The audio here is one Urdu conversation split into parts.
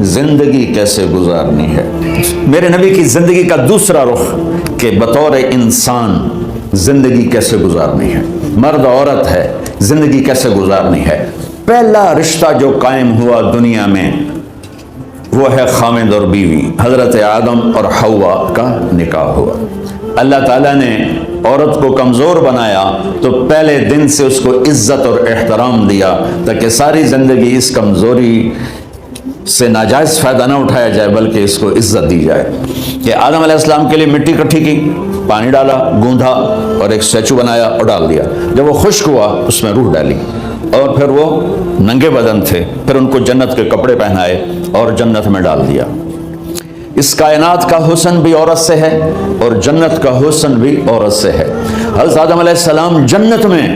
زندگی کیسے گزارنی ہے، میرے نبی کی زندگی کا دوسرا رخ کہ بطور انسان زندگی کیسے گزارنی ہے، مرد عورت ہے زندگی کیسے گزارنی ہے۔ پہلا رشتہ جو قائم ہوا دنیا میں وہ ہے خامد اور بیوی، حضرت آدم اور حوا کا نکاح ہوا۔ اللہ تعالیٰ نے عورت کو کمزور بنایا تو پہلے دن سے اس کو عزت اور احترام دیا تاکہ ساری زندگی اس کمزوری سے ناجائز فائدہ نہ اٹھایا جائے بلکہ اس کو عزت دی جائے۔ کہ آدم علیہ السلام کے لیے مٹی اکٹھی کی، پانی ڈالا، گوندھا اور ایک اسٹیچو بنایا اور ڈال دیا۔ جب وہ خشک ہوا اس میں روح ڈالی اور پھر وہ ننگے بدن تھے، پھر ان کو جنت کے کپڑے پہنائے اور جنت میں ڈال دیا۔ اس کائنات کا حسن بھی عورت سے ہے اور جنت کا حسن بھی عورت سے ہے۔ حضرت آدم علیہ السلام جنت میں،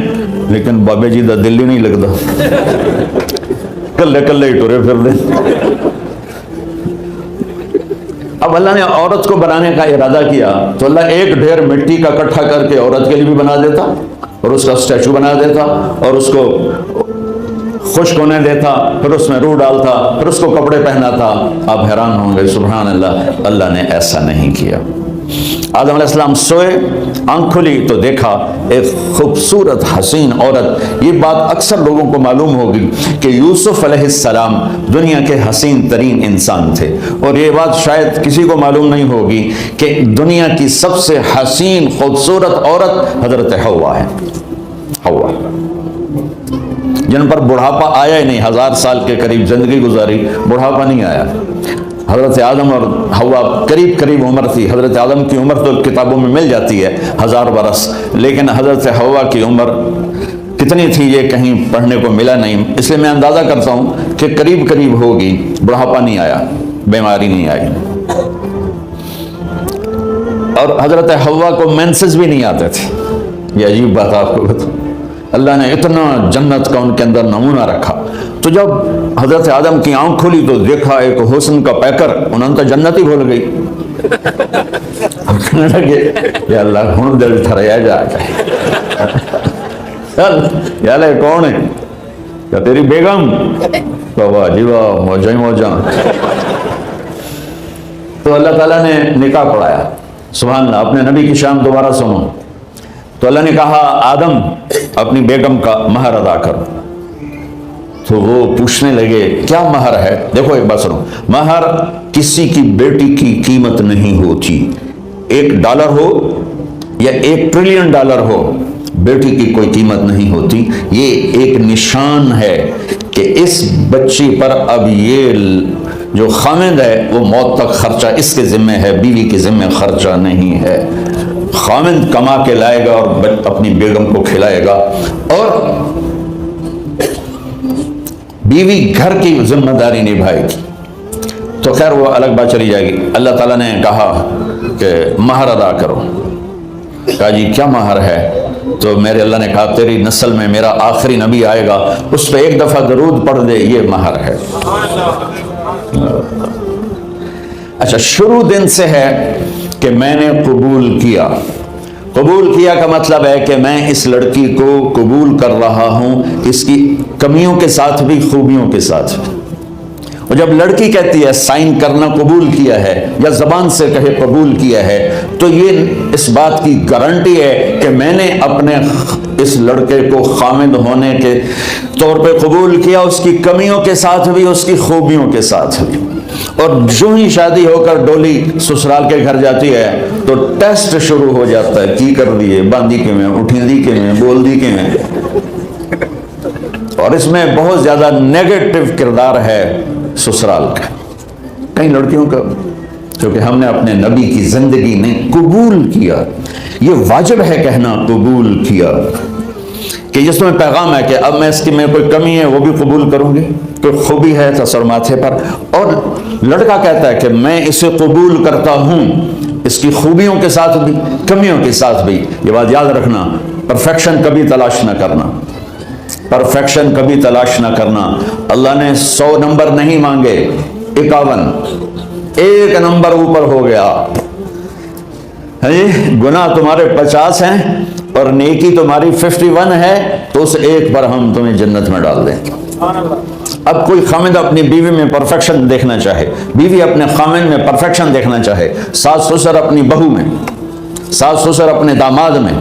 لیکن بابے جی دا دل ہی نہیں لگتا، کلے کلے ہی ٹرے پھر دے۔ اب اللہ نے عورت کو بنانے کا ارادہ کیا تو اللہ ایک ڈھیر مٹی کا اکٹھا کر کے عورت کے لیے بھی بنا دیتا اور اس کا اسٹیچو بنا دیتا اور اس کو خشک ہونے دیتا، پھر اس میں روح ڈالتا، پھر اس کو کپڑے پہناتا۔ آپ حیران ہوں گے سبحان اللہ، اللہ نے ایسا نہیں کیا۔ آدم علیہ السلام سوئے، آنکھ کھلی تو دیکھا ایک خوبصورت حسین عورت۔ یہ بات اکثر لوگوں کو معلوم ہوگی کہ یوسف علیہ السلام دنیا کے حسین ترین انسان تھے، اور یہ بات شاید کسی کو معلوم نہیں ہوگی کہ دنیا کی سب سے حسین خوبصورت عورت حضرت حوا ہے۔ حوا جن پر بڑھاپا آیا ہی نہیں، 1000 سال کے قریب زندگی گزاری، بڑھاپا نہیں آیا۔ حضرت آدم اور حوا قریب قریب عمر تھی۔ حضرت آدم کی عمر تو کتابوں میں مل جاتی ہے 1000 برس، لیکن حضرت حوا کی عمر کتنی تھی یہ کہیں پڑھنے کو ملا نہیں، اس لیے میں اندازہ کرتا ہوں کہ قریب قریب ہوگی۔ بڑھاپا نہیں آیا، بیماری نہیں آئی، اور حضرت حوا کو مینسز بھی نہیں آتے تھے۔ یہ عجیب بات آپ کو بتاؤں، اللہ نے اتنا جنت کا ان کے اندر نمونہ رکھا۔ تو جب حضرت آدم کی آنکھ کھلی تو دیکھا ایک حسن کا پیکر، انہوں نے جنت ہی بھول گئی۔ اب کہنے لگے یا اللہ ہوں دل ٹھریا جا یا اللہ کون ہے؟ کیا تیری بیگم؟ واہ جی واہ، موجاں ہی موجاں۔ تو اللہ تعالیٰ نے نکاح پڑھایا۔ سبحان اللہ، اپنے نبی کی شان دوبارہ سنو۔ تو اللہ نے کہا آدم اپنی بیگم کا مہر ادا کر۔ تو وہ پوچھنے لگے کیا مہر ہے؟ دیکھو ایک بات سنو، مہر کسی کی بیٹی کی قیمت نہیں ہوتی۔ $1 ہو یا $1 ٹریلین ہو، بیٹی کی کوئی قیمت نہیں ہوتی۔ یہ ایک نشان ہے کہ اس بچی پر اب یہ جو خامد ہے وہ موت تک خرچہ اس کے ذمہ ہے، بیوی کے ذمہ خرچہ نہیں ہے۔ خامد کما کے لائے گا اور اپنی بیگم کو کھلائے گا، اور بیوی گھر کی ذمہ داری نبھائے گی۔ تو خیر وہ الگ بات چلی جائے گی۔ اللہ تعالیٰ نے کہا کہ مہر ادا کرو۔ کہا جی کیا مہر ہے؟ تو میرے اللہ نے کہا تیری نسل میں میرا آخری نبی آئے گا، اس پہ ایک دفعہ درود پڑھ دے، یہ مہر ہے۔ اچھا، شروع دن سے ہے کہ میں نے قبول کیا۔ قبول کیا کا مطلب ہے کہ میں اس لڑکی کو قبول کر رہا ہوں، اس کی کمیوں کے ساتھ بھی خوبیوں کے ساتھ بھی۔ اور جب لڑکی کہتی ہے سائن کرنا قبول کیا ہے، یا زبان سے کہے قبول کیا ہے، تو یہ اس بات کی گارنٹی ہے کہ میں نے اپنے اس لڑکے کو خامد ہونے کے طور پہ قبول کیا، اس کی کمیوں کے ساتھ بھی، اس کی خوبیوں کے ساتھ بھی۔ اور جو ہی شادی ہو کر ڈولی سسرال کے گھر جاتی ہے تو ٹیسٹ شروع ہو جاتا ہے، کی کر دیے، باندھی کے میں، اٹھیندی کے میں، بول دی کے میں۔ اور اس میں بہت زیادہ نیگیٹو کردار ہے سسرال کا، کئی لڑکیوں کا، کیونکہ ہم نے اپنے نبی کی زندگی نے قبول کیا۔ یہ واجب ہے کہنا قبول کیا، کہ جس میں پیغام ہے کہ اب میں اس کی میں کوئی کمی ہے وہ بھی قبول کروں گی، کوئی خوبی ہے تصور ماتھے پر، اور لڑکا کہتا ہے کہ میں اسے قبول کرتا ہوں، اس کی خوبیوں کے ساتھ بھی، کمیوں کے ساتھ بھی۔ یہ بات یاد رکھنا، پرفیکشن کبھی تلاش نہ کرنا، پرفیکشن کبھی تلاش نہ کرنا۔ اللہ نے 100 نمبر نہیں مانگے، 51، ایک نمبر اوپر ہو گیا۔ گناہ تمہارے 50 ہیں اور نیکی تمہاری 51 ہے، تو اس ایک پر ہم تمہیں جنت میں ڈال دیں۔ اب کوئی خامد اپنی بیوی میں پرفیکشن دیکھنا چاہے، بیوی اپنے خامد میں پرفیکشن دیکھنا چاہے، ساس سسر اپنی بہو میں، ساس سسر اپنے داماد میں،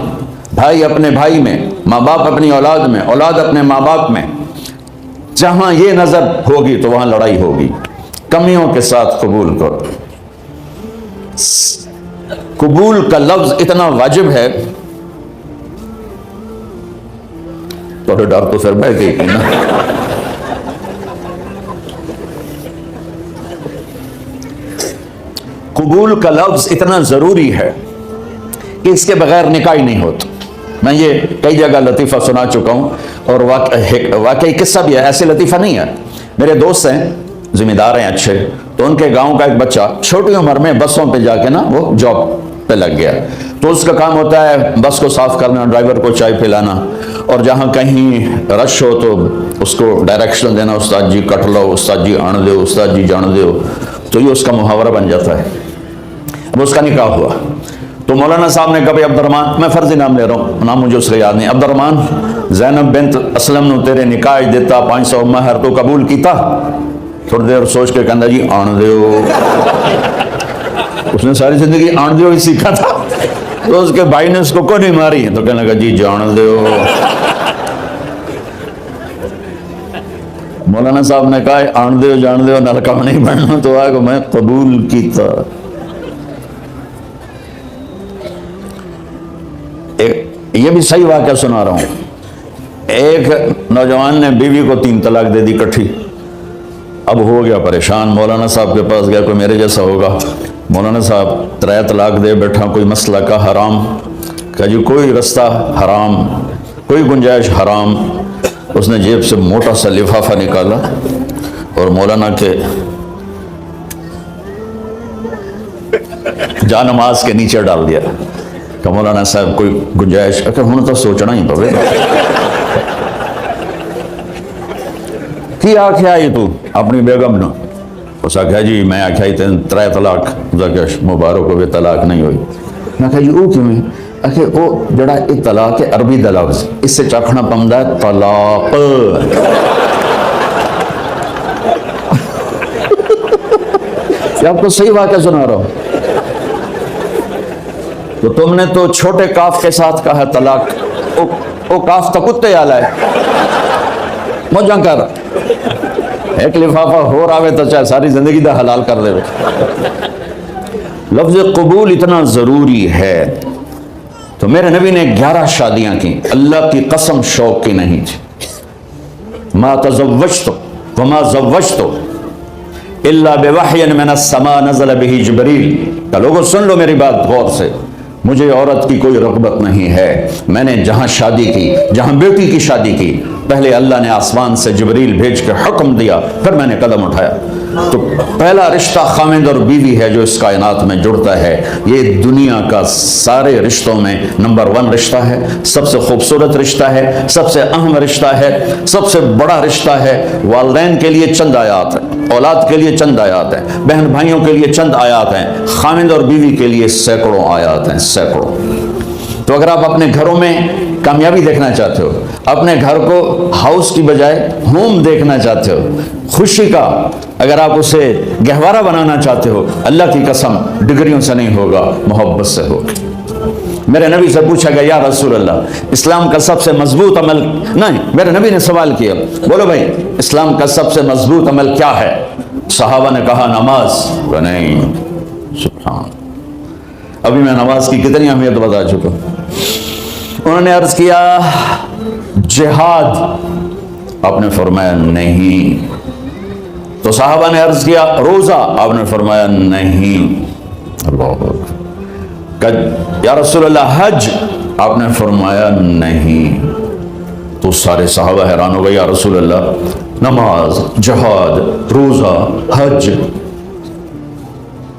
بھائی اپنے بھائی میں، ماں باپ اپنی اولاد میں، اولاد اپنے ماں باپ میں، جہاں یہ نظر ہوگی تو وہاں لڑائی ہوگی۔ کمیوں کے ساتھ قبول کرو۔ قبول کا لفظ اتنا واجب ہے تو ڈر تو پھر بیٹھ گئی نا۔ قبول کا لفظ اتنا ضروری ہے کہ اس کے بغیر نکاح ہی نہیں ہوتا۔ میں یہ کئی جگہ لطیفہ سنا چکا ہوں، اور واقعی قصہ بھی ہے، ایسے لطیفہ نہیں ہے۔ میرے دوست ہیں، ذمہ دار ہیں اچھے، تو ان کے گاؤں کا ایک بچہ چھوٹی عمر میں بسوں پہ جا کے نا وہ جاب پہ لگ گیا، تو اس کا کام ہوتا ہے بس کو صاف کرنا، ڈرائیور کو چائے پلانا، اور جہاں کہیں رش ہو تو اس کو ڈائریکشن دینا، استاد جی کٹ لو، استاد جی آن دو، استاد جی جان دو، تو یہ اس کا محاورہ بن جاتا ہے۔ اب اس کا نکاح ہوا تو مولانا صاحب نے کہا بھائی عبد الرحمان، میں فرضی نام لے رہا ہوں، نام مجھے اس کا یاد نہیں، عبد الرحمان زینب بنت اسلم نو تیرے نکاح دیتا 500 مہر تو قبول کیتا؟ تھوڑی دیر سوچ کے کہندا جی آن دیو۔ اس نے ساری زندگی آن دیو ہی سیکھا تھا، تو اس کے بھائی نے اس کو نہیں ماری تو کہنے لگا جی جان دیو۔ مولانا صاحب نے کہا آن دیو جان دیو نال کم نہیں بننا، تو آگے میں قبول کیتا۔ یہ بھی صحیح واقعہ سنا رہا ہوں۔ ایک نوجوان نے بیوی کو 3 طلاق دے دی کٹھی، اب ہو گیا پریشان، مولانا صاحب کے پاس گیا، کوئی میرے جیسا ہوگا، مولانا صاحب 3 طلاق دے بیٹھا، کوئی مسئلہ کا حرام؟ کہا جی کوئی رستہ حرام، کوئی گنجائش حرام۔ اس نے جیب سے موٹا سا لفافہ نکالا اور مولانا کے جا نماز کے نیچے ڈال دیا کہ مولانا صاحب کوئی گنجائش، کہ ہوں تو سوچنا ہی پوے کی آکھیا آئی تو اپنی بیگم نو؟ اس آکھیا جی میں آکھیا ہی 3 طلاق، مبارک ہوئے طلاق نہیں ہوئی۔ میں کہا جی او کیوں ہے؟ کہ او جڑا ایک طلاق ہے عربی دا لفظ، اس سے چکھنا پمدا ہے طلاق۔ یہ آپ کو صحیح واقعہ سنا رہا ہوں۔ تو تم نے تو چھوٹے کاف کے ساتھ کہا ہے طلاق، او کاف تو کتے آلا ہے، مجھا کر ایک لفافہ ہو رہا ہے تو چاہے ساری زندگی دا حلال کر دے۔ لفظ قبول اتنا ضروری ہے۔ تو میرے نبی نے 11 شادیاں کی، اللہ کی قسم شوق کی نہیں تھی۔ ما تزوجت وما زوجت الا بوحی من السماء نزل به جبریل۔ کہ لوگوں سن لو میری بات غور سے، مجھے عورت کی کوئی رغبت نہیں ہے، میں نے جہاں شادی کی، جہاں بیٹی کی شادی کی، پہلے اللہ نے آسمان سے جبریل بھیج کے حکم دیا، پھر میں نے قدم اٹھایا۔ تو پہلا رشتہ خامند اور بیوی ہے جو اس کائنات میں جڑتا ہے، یہ دنیا کا سارے رشتوں میں نمبر 1 رشتہ ہے، سب سے خوبصورت رشتہ ہے، سب سے اہم رشتہ ہے، سب سے بڑا رشتہ ہے۔ والدین کے لیے چند آیات ہیں، اولاد کے لیے چند آیات ہیں، بہن بھائیوں کے لیے چند آیات ہیں، خامند اور بیوی کے لیے سینکڑوں آیات ہیں، سینکڑوں۔ تو اگر آپ اپنے گھروں میں کامیابی دیکھنا چاہتے ہو، اپنے گھر کو ہاؤس کی بجائے ہوم دیکھنا چاہتے ہو، خوشی کا اگر آپ اسے گہوارہ بنانا چاہتے ہو، اللہ کی قسم ڈگریوں سے نہیں ہوگا، محبت سے ہوگا۔ میرے نبی سے پوچھا گیا یا رسول اللہ اسلام کا سب سے مضبوط عمل، نہیں میرے نبی نے سوال کیا، بولو بھائی اسلام کا سب سے مضبوط عمل کیا ہے؟ صحابہ نے کہا نماز۔ نہیں سبحان، ابھی میں نماز کی کتنی اہمیت بتا چکا۔ انہوں نے عرض کیا جہاد، آپ نے فرمایا نہیں۔ تو صحابہ نے عرض کیا روزہ، آپ نے فرمایا نہیں۔ اللہ اکبر۔ یا رسول اللہ حج، آپ نے فرمایا نہیں۔ تو سارے صحابہ حیران ہو گئے، یا رسول اللہ نماز، جہاد، روزہ، حج،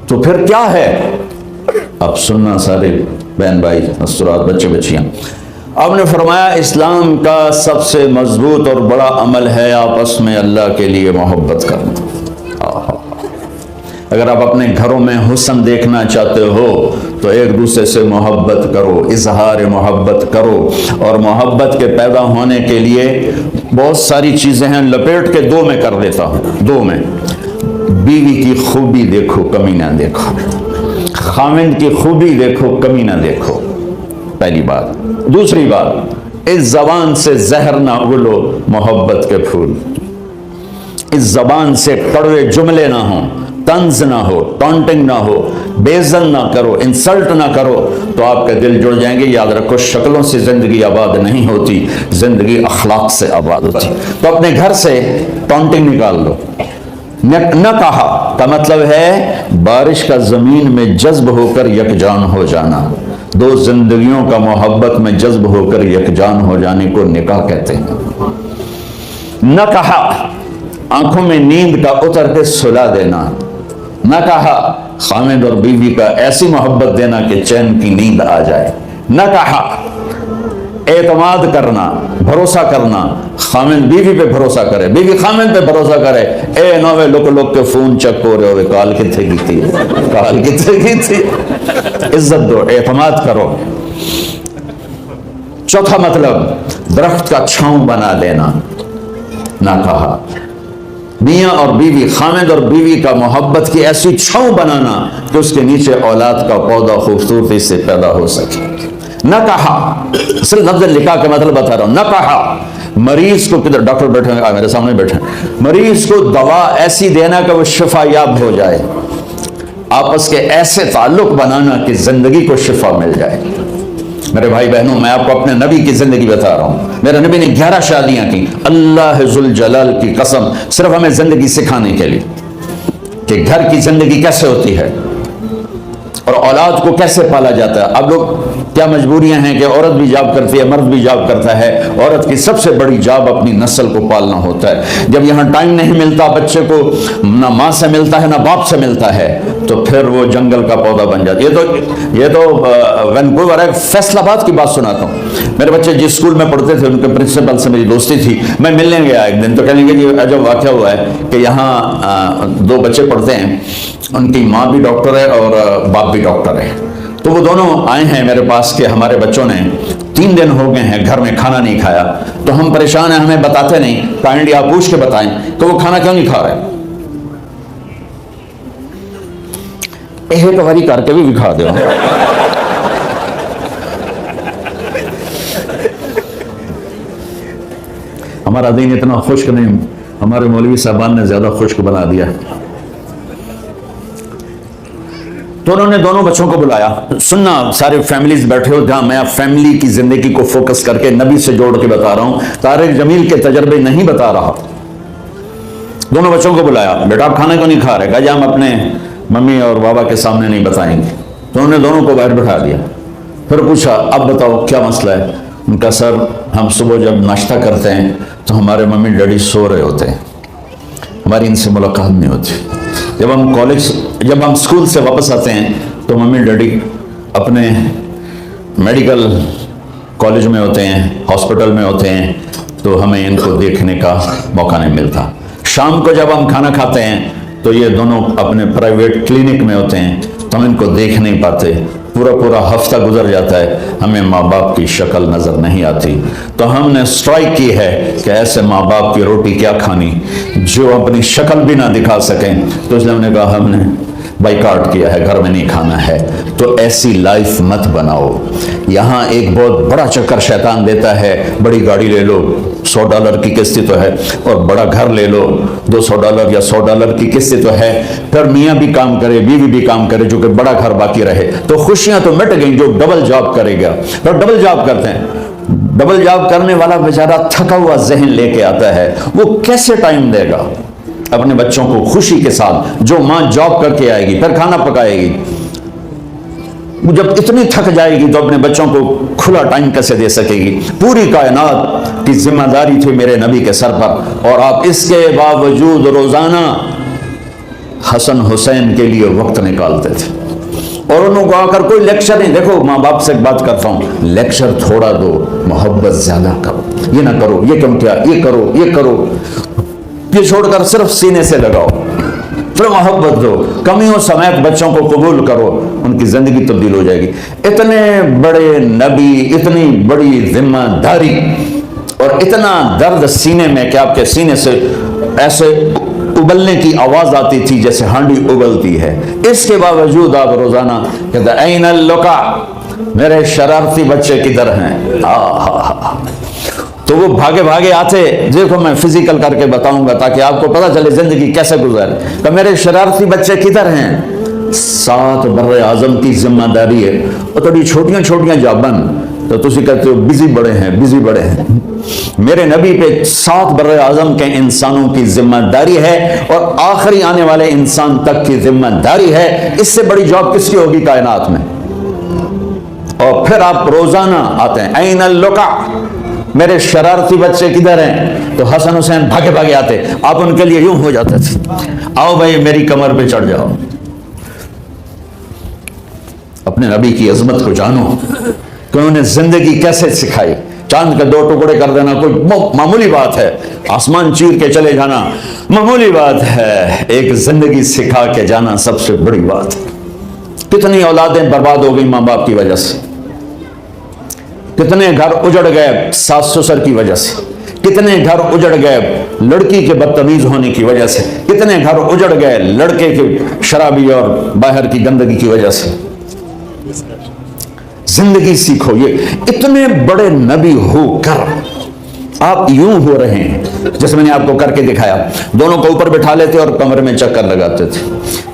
تو پھر کیا ہے؟ اب سننا سارے بہن بھائی، استراد، بچے بچیاں، آپ نے فرمایا اسلام کا سب سے مضبوط اور بڑا عمل ہے آپس میں اللہ کے لیے محبت کرنا۔ اگر آپ اپنے گھروں میں حسن دیکھنا چاہتے ہو تو ایک دوسرے سے محبت کرو، اظہار محبت کرو، اور محبت کے پیدا ہونے کے لیے بہت ساری چیزیں ہیں، لپیٹ کے دو میں کر دیتا ہوں، دو میں۔ بیوی کی خوبی دیکھو، کمی نہ دیکھو، خاوند کی خوبی دیکھو، کمی نہ دیکھو، پہلی بات۔ دوسری بات، اس زبان سے زہر نہ اگلو محبت کے پھول، اس زبان سے کڑوے جملے نہ ہوں، طنز نہ ہو، ٹانٹنگ نہ ہو، بیزن نہ کرو، انسلٹ نہ کرو، تو آپ کے دل جڑ جائیں گے۔ یاد رکھو، شکلوں سے زندگی آباد نہیں ہوتی، زندگی اخلاق سے آباد ہوتی۔ تو اپنے گھر سے ٹانٹنگ نکال دو۔ نہ کہا کا مطلب ہے بارش کا زمین میں جذب ہو کر یکجان ہو جانا، دو زندگیوں کا محبت میں جذب ہو کر یکجان ہو جانے کو نکاح کہتے ہیں۔ نہ کہا آنکھوں میں نیند کا اتر کے سلا دینا، نہ کہا خاوند اور بیوی کا ایسی محبت دینا کہ چین کی نیند آ جائے، نہ کہا اعتماد کرنا، بھروسہ کرنا، خاوند بیوی پہ بھروسہ کرے، بیوی خاوند پہ بھروسہ کرے۔ اے نوے لوک لوک کے فون چیک ہو رہے ہوئے، کال کتنے کی تھی، کال کتنے کی تھی۔ عزت دو، اعتماد کرو۔ چوتھا مطلب درخت کا چھاؤں بنا دینا، نہ کہا میاں اور بیوی، خاوند اور بیوی کا محبت کی ایسی چھاؤں بنانا کہ اس کے نیچے اولاد کا پودا خوبصورتی سے پیدا ہو سکے۔ نہ کہا، صرف لفظ لکھا کا مطلب بتا رہا ہوں، نہ کہا مریض کو، کدھر ڈاکٹر بیٹھے ہیں میرے سامنے بیٹھے ہیں، مریض کو دوا ایسی دینا کہ وہ شفا یاب ہو جائے، آپس کے ایسے تعلق بنانا کہ زندگی کو شفا مل جائے۔ میرے بھائی بہنوں، میں آپ کو اپنے نبی کی زندگی بتا رہا ہوں۔ میرے نبی نے 11 شادیاں کی، اللہ ذوالجلال کی قسم، صرف ہمیں زندگی سکھانے کے لیے کہ گھر کی زندگی کیسے ہوتی ہے اور اولاد کو کیسے پالا جاتا ہے۔ اب لوگ کیا مجبوریاں ہیں کہ عورت بھی جاب کرتی ہے، مرد بھی جاب کرتا ہے۔ عورت کی سب سے بڑی جاب اپنی نسل کو پالنا ہوتا ہے۔ جب یہاں ٹائم نہیں ملتا بچے کو، نہ ماں سے ملتا ہے نہ باپ سے ملتا ہے، تو پھر وہ جنگل کا پودا بن جاتا ہے۔ یہ تو وینکوور ہے، فیصل آباد کی بات سناتا ہوں۔ میرے بچے جس اسکول میں پڑھتے تھے ان کے پرنسپل سے میری دوستی تھی، میں ملنے گیا ایک دن، تو کہنے لگے کہ عجب واقعہ ہوا ہے کہ یہاں 2 بچے پڑھتے ہیں، ان کی ماں بھی ڈاکٹر ہے اور باپ بھی ڈاکٹر ہے۔ تو وہ دونوں آئے ہیں میرے پاس کہ ہمارے بچوں نے 3 دن ہو گئے ہیں گھر میں کھانا نہیں کھایا، تو ہم پریشان ہیں، ہمیں بتاتے نہیں، کائنڈلی آپ پوچھ کے بتائیں کہ وہ کھانا کیوں نہیں کھا رہے۔ ایک باری کر کے بھی دکھا دو۔ ہمارا دین اتنا خشک نہیں، ہمارے مولوی صاحبان نے زیادہ خشک بنا دیا۔ تو انہوں نے دونوں بچوں کو بلایا، سننا سارے فیملیز بیٹھے ہو جہاں میں فیملی کی زندگی کو فوکس کر کے نبی سے جوڑ کے بتا رہا ہوں، طارق جمیل کے تجربے نہیں بتا رہا۔ دونوں بچوں کو بلایا، بیٹا آپ کھانا کیوں نہیں کھا رہے؟ کہا جی ہم اپنے ممی اور بابا کے سامنے نہیں بتائیں گے۔ تو انہوں نے دونوں کو باہر بٹھا دیا، پھر پوچھا اب بتاؤ کیا مسئلہ ہے؟ ان کا سر ہم صبح جب ناشتہ کرتے ہیں تو ہمارے ممی ڈیڈی سو رہے ہوتے ہیں، ہماری ان سے ملاقات نہیں ہوتی۔ جب ہم اسکول سے واپس آتے ہیں تو ممی ڈیڈی اپنے میڈیکل کالج میں ہوتے ہیں، ہاسپٹل میں ہوتے ہیں، تو ہمیں ان کو دیکھنے کا موقع نہیں ملتا۔ شام کو جب ہم کھانا کھاتے ہیں تو یہ دونوں اپنے پرائیویٹ کلینک میں ہوتے ہیں، تو ہم ان کو دیکھ نہیں پاتے۔ پورا ہفتہ گزر جاتا ہے، ہمیں ماں باپ کی شکل نظر نہیں آتی۔ تو ہم نے سٹرائک کی ہے کہ ایسے ماں باپ کی روٹی کیا کھانی جو اپنی شکل بھی نہ دکھا سکیں۔ تو اس لیے ہم نے کہا ہم نے بائیکاٹ کیا ہے، گھر میں نہیں کھانا ہے۔ تو ایسی لائف مت بناؤ۔ یہاں ایک بہت بڑا چکر شیطان دیتا ہے، بڑی گاڑی لے لو، $100 کی قسط تو ہے، اور بڑا گھر لے لو، $200 یا $100 کی قسط تو ہے، پھر میاں بھی کام کرے، بیوی بھی کام کرے، جو کہ بڑا گھر باقی رہے، تو خوشیاں تو مٹ گئیں۔ جو ڈبل جاب کرے گا، تو ڈبل جاب کرتے ہیں، ڈبل جاب کرنے والا بیچارہ تھکا ہوا ذہن لے کے آتا ہے، وہ کیسے ٹائم دے گا اپنے بچوں کو خوشی کے ساتھ؟ جو ماں جاب کر کے آئے گی پھر کھانا پکائے گی، جب اتنی تھک جائے گی تو اپنے بچوں کو کھلا ٹائم کیسے دے سکے گی؟ پوری کائنات کی ذمہ داری تھی میرے نبی کے سر پر، اور آپ اس کے باوجود روزانہ حسن حسین کے لیے وقت نکالتے تھے۔ اور انہوں کو آ کر کوئی لیکچر نہیں، دیکھو ماں باپ سے ایک بات کرتا ہوں، لیکچر تھوڑا دو، محبت زیادہ کرو، یہ نہ کرو، یہ کیوں کیا، یہ کرو، یہ کرو، یہ چھوڑ کر صرف سینے سے لگاؤ، پھر محبت دو، کمیوں سمیت بچوں کو قبول کرو، ان کی زندگی تبدیل ہو جائے گی۔ اتنے بڑے نبی، اتنی بڑی ذمہ داری اور اتنا درد سینے میں کہ آپ کے سینے سے ایسے ابلنے کی آواز آتی تھی جیسے ہانڈی ابلتی ہے. اس کے باوجود آپ روزانہ کہتے این اللقا، میرے شرارتی بچے کدھر ہیں. تو وہ بھاگے بھاگے آتے. دیکھو میں فزیکل کر کے بتاؤں گا تاکہ آپ کو پتہ چلے زندگی کیسے گزر. کہ میرے شرارتی بچے کدھر ہیں. 7 بر اعظم کی ذمہ داری ہے. اور تھوڑی چھوٹیاں چھوٹیاں جابن تو تسی کہتے ہو بزی بڑے ہیں، بزی بڑے ہیں. میرے نبی پہ 7 بر اعظم کے انسانوں کی ذمہ داری ہے اور آخری آنے والے انسان تک کی ذمہ داری ہے. اس سے بڑی جاب کس کی ہوگی کائنات میں. اور پھر آپ روزانہ آتے ہیں این اللقا، میرے شرارتی بچے کدھر ہیں. تو حسن حسین بھاگے بھاگے آتے. آپ ان کے لیے یوں ہو جاتے تھے، آؤ بھائی میری کمر پہ چڑھ جاؤ. اپنے نبی کی عظمت کو جانو کہ انہوں نے زندگی کیسے سکھائی. چاند کے 2 ٹکڑے کر دینا کوئی معمولی بات ہے، آسمان چیر کے چلے جانا معمولی بات ہے، ایک زندگی سکھا کے جانا سب سے بڑی بات ہے. کتنی اولادیں برباد ہو گئی ماں باپ کی وجہ سے، کتنے گھر اجڑ گئے ساس سسر کی وجہ سے، کتنے گھر اجڑ گئے لڑکی کے بدتمیز ہونے کی وجہ سے، کتنے گھر اجڑ گئے لڑکے کی شرابی اور باہر کی گندگی کی وجہ سے. زندگی سیکھو. یہ اتنے بڑے نبی ہو کر آپ یوں ہو رہے ہیں جیسے میں نے آپ کو کر کے دکھایا. دونوں کو اوپر بٹھا لیتے اور کمرے میں چکر لگاتے تھے،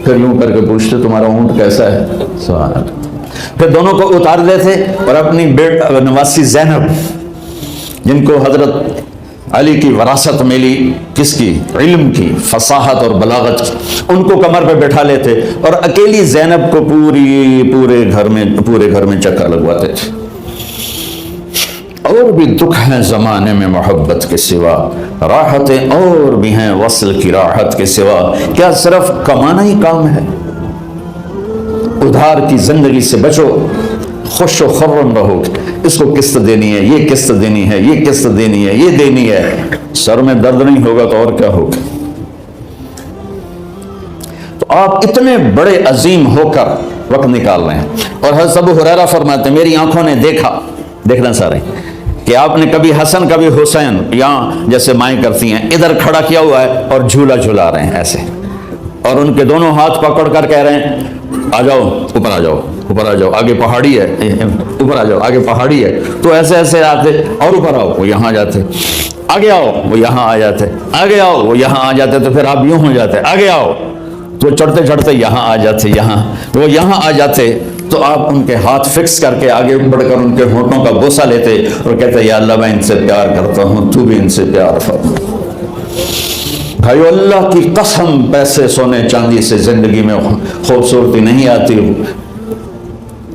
پھر یوں کر کے پوچھتے تمہارا اونٹ کیسا ہے. سبحان اللہ. پھر دونوں کو اتار دیتے اور اپنی نواسی زینب جن کو حضرت علی کی وراثت ملی، کس کی؟ علم کی، فصاحت اور بلاغت کی، ان کو کمر پہ بٹھا لیتے اور اکیلی زینب کو پورے گھر میں چکر لگواتے تھے. اور بھی دکھ ہیں زمانے میں محبت کے سوا، راحتیں اور بھی ہیں وصل کی راحت کے سوا. کیا صرف کمانا ہی کام ہے؟ ادھار کی زندگی سے بچو، خوش و خرم رہو. اس کو قسط دینی ہے، یہ قسط دینی ہے، یہ قسط دینی ہے، یہ دینی ہے. سر میں درد نہیں ہوگا تو اور کیا ہوگا. تو آپ اتنے بڑے عظیم ہو کر وقت نکال رہے ہیں. اور حضرت ابو ہریرہ فرماتے ہیں میری آنکھوں نے دیکھنا سارے کہ آپ نے کبھی حسن کبھی حسین یہاں جیسے مائیں کرتی ہیں ادھر کھڑا کیا ہوا ہے اور جھولا جھولا رہے ہیں ایسے، اور ان کے دونوں ہاتھ پکڑ کر کہہ رہے ہیں آ جاؤ اوپر، آ جاؤ اوپر، آ جاؤ آگے پہاڑی ہے، اوپر آ جاؤ آگے پہاڑی ہے. تو ایسے ایسے آتے اور اوپر آؤ وہ یہاں جاتے، آگے آؤ وہ یہاں آ جاتے، آگے آؤ وہ یہاں آ جاتے. تو پھر آپ یوں ہو جاتے، آگے آؤ تو چڑھتے چڑھتے یہاں آ جاتے، یہاں وہ یہاں آ جاتے. تو آپ ان کے ہاتھ فکس کر کے آگے بڑھ کر ان کے ہونٹوں کا بوسہ لیتے اور کہتے یا اللہ میں ان سے پیار کرتا ہوں، تو بھی ان سے پیار فرما. بھائیو اللہ کی قسم پیسے سونے چاندی سے زندگی میں خوبصورتی نہیں آتی،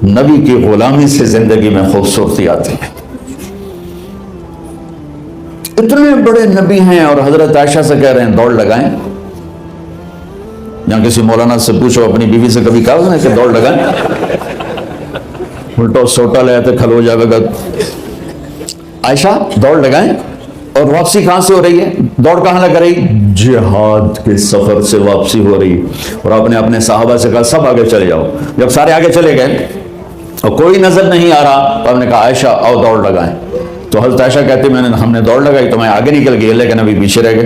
نبی کی غلامی سے زندگی میں خوبصورتی آتی ہے. اتنے بڑے نبی ہیں اور حضرت عائشہ سے کہہ رہے ہیں دوڑ لگائیں. یا کسی مولانا سے پوچھو اپنی بیوی سے کبھی کہا کہ دوڑ لگائیں، الٹا سوٹا لے آتے کھل ہو جائے گا. عائشہ دوڑ لگائیں. اور واپسی کہاں سے ہو رہی ہے؟ دوڑ کہاں لگ رہی؟ جہاد کے سفر سے واپسی ہو رہی. اور آپ نے اپنے صحابہ سے کہا سب آگے چلے جاؤ. جب سارے آگے چلے گئے اور کوئی نظر نہیں آ رہا تو ہم نے کہا عائشہ آؤ دوڑ لگائیں. تو حضرت عائشہ کہتے ہم نے دوڑ لگائی تو میں آگے نکل گئی لیکن ابھی پیچھے رہ گئے.